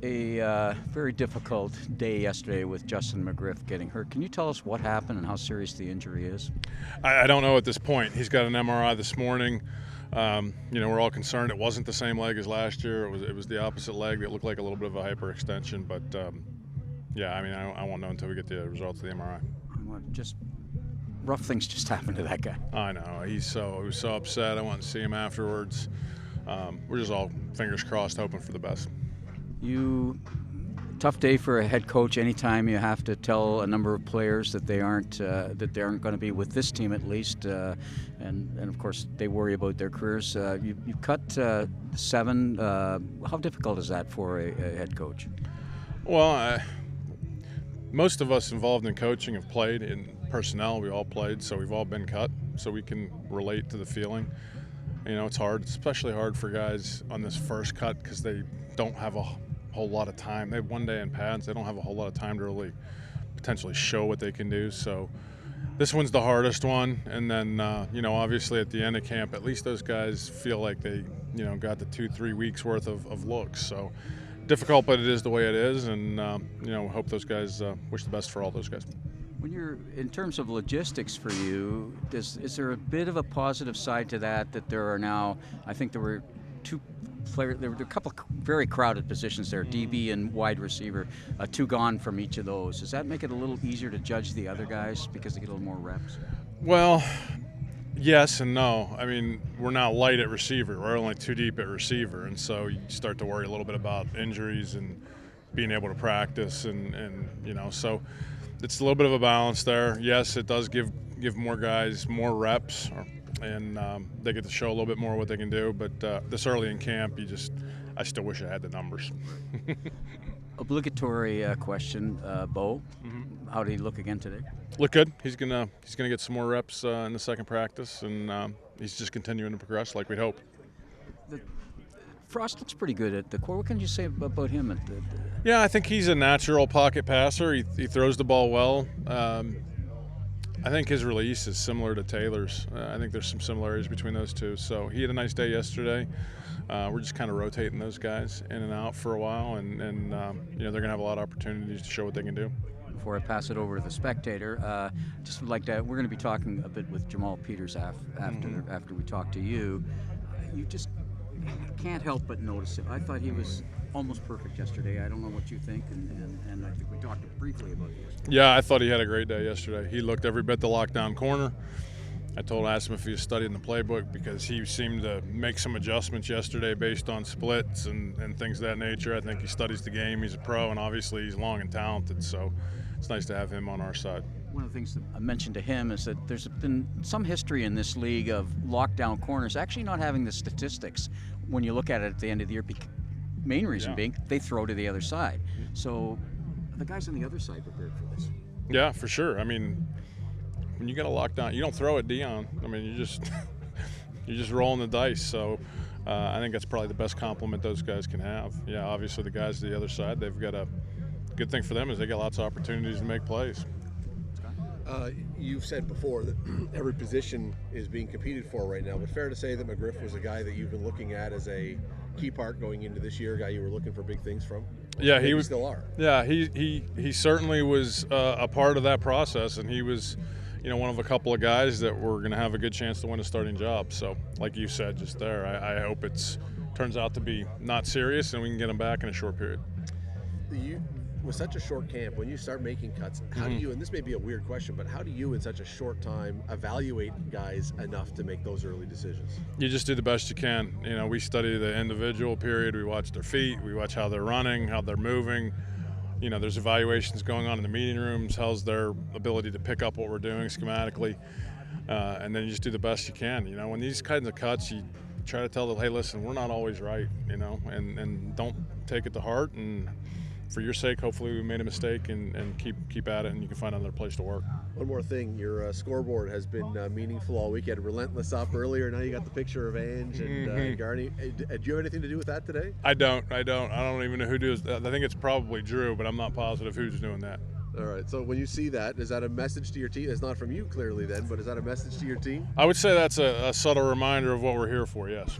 a very difficult day yesterday with Justin McGriff getting hurt. Can you tell us what happened and how serious the injury is? I don't know at this point. He's got an MRI this morning. We're all concerned it wasn't the same leg as last year. It was the opposite leg that looked like a little bit of a hyperextension. But I won't know until we get the results of the MRI. Just rough things just happened to that guy. I know. He was so upset. I went to see him afterwards. We're just all fingers crossed, hoping for the best. Tough day for a head coach. Anytime you have to tell a number of players that they aren't going to be with this team at least, and of course they worry about their careers. You cut 7. How difficult is that for a head coach? Well, most of us involved in coaching have played. In personnel, we all played, so we've all been cut, so we can relate to the feeling. It's hard, especially hard for guys on this first cut because they don't have a whole lot of time. They have one day in pads. They don't have a whole lot of time to really potentially show what they can do. So this one's the hardest one. And then, obviously at the end of camp, at least those guys feel like they, got the 2-3 weeks worth of looks. So difficult, but it is the way it is. And, hope those guys wish the best for all those guys. When you're in terms of logistics for you, is there a bit of a positive side to that there are now, I think there were there were a couple of very crowded positions there, DB and wide receiver, 2 gone from each of those. Does that make it a little easier to judge the other guys because they get a little more reps? Well, yes and no. I mean, we're now light at receiver. We're only 2 deep at receiver, and so you start to worry a little bit about injuries and being able to practice, and so it's a little bit of a balance there. Yes, it does give more guys more reps, and they get to show a little bit more what they can do. But this early in camp, I still wish I had the numbers. Obligatory question, Bo. Mm-hmm. How did he look again today? Look good. He's gonna get some more reps in the second practice, and he's just continuing to progress like we'd hope. Frost looks pretty good at the core. What can you say about him? Yeah, I think he's a natural pocket passer. He throws the ball well. I think his release is similar to Taylor's. I think there's some similarities between those two. So he had a nice day yesterday. We're just kind of rotating those guys in and out for a while, and they're going to have a lot of opportunities to show what they can do. Before I pass it over to the spectator, just would like to. We're going to be talking a bit with Jamal Peters after we talk to you. You just can't help but notice it. I thought he was almost perfect yesterday. I don't know what you think, and I think we talked briefly about it yesterday. Yeah, I thought he had a great day yesterday. He looked every bit the lockdown corner. Asked him if he was studying the playbook because he seemed to make some adjustments yesterday based on splits and things of that nature. I think he studies the game. He's a pro, and obviously he's long and talented, so it's nice to have him on our side. One of the things that I mentioned to him is that there's been some history in this league of lockdown corners actually not having the statistics when you look at it at the end of the year. Main reason being they throw to the other side. So the guys on the other side prepared for this. Yeah, for sure. I mean, when you get a lockdown, you don't throw at Dion. I mean, you're just rolling the dice. So I think that's probably the best compliment those guys can have. Yeah, obviously the guys to the other side, they've got a good thing for them is they get lots of opportunities to make plays. You've said before that every position is being competed for right now, but fair to say that McGriff was a guy that you've been looking at as a key part going into this year, a guy you were looking for big things from? Yeah, he still are. Yeah, he certainly was a part of that process, and he was, one of a couple of guys that were going to have a good chance to win a starting job. So, like you said just there, I hope it turns out to be not serious and we can get him back in a short period. With such a short camp, when you start making cuts, how do you, and this may be a weird question, but how do you in such a short time evaluate guys enough to make those early decisions? You just do the best you can. We study the individual period, we watch their feet, we watch how they're running, how they're moving. There's evaluations going on in the meeting rooms, how's their ability to pick up what we're doing schematically, and then you just do the best you can. When these kinds of cuts, you try to tell them, hey, listen, we're not always right, and don't take it to heart, and for your sake, hopefully we made a mistake and keep at it, and you can find another place to work. One more thing, your scoreboard has been meaningful all week. You had Relentless up earlier. Now you got the picture of Ange and Garney. Do you have anything to do with that today? I don't even know who does that. I think it's probably Drew, but I'm not positive who's doing that. All right, so when you see that, is that a message to your team? It's not from you clearly then, but is that a message to your team? I would say that's a subtle reminder of what we're here for, yes.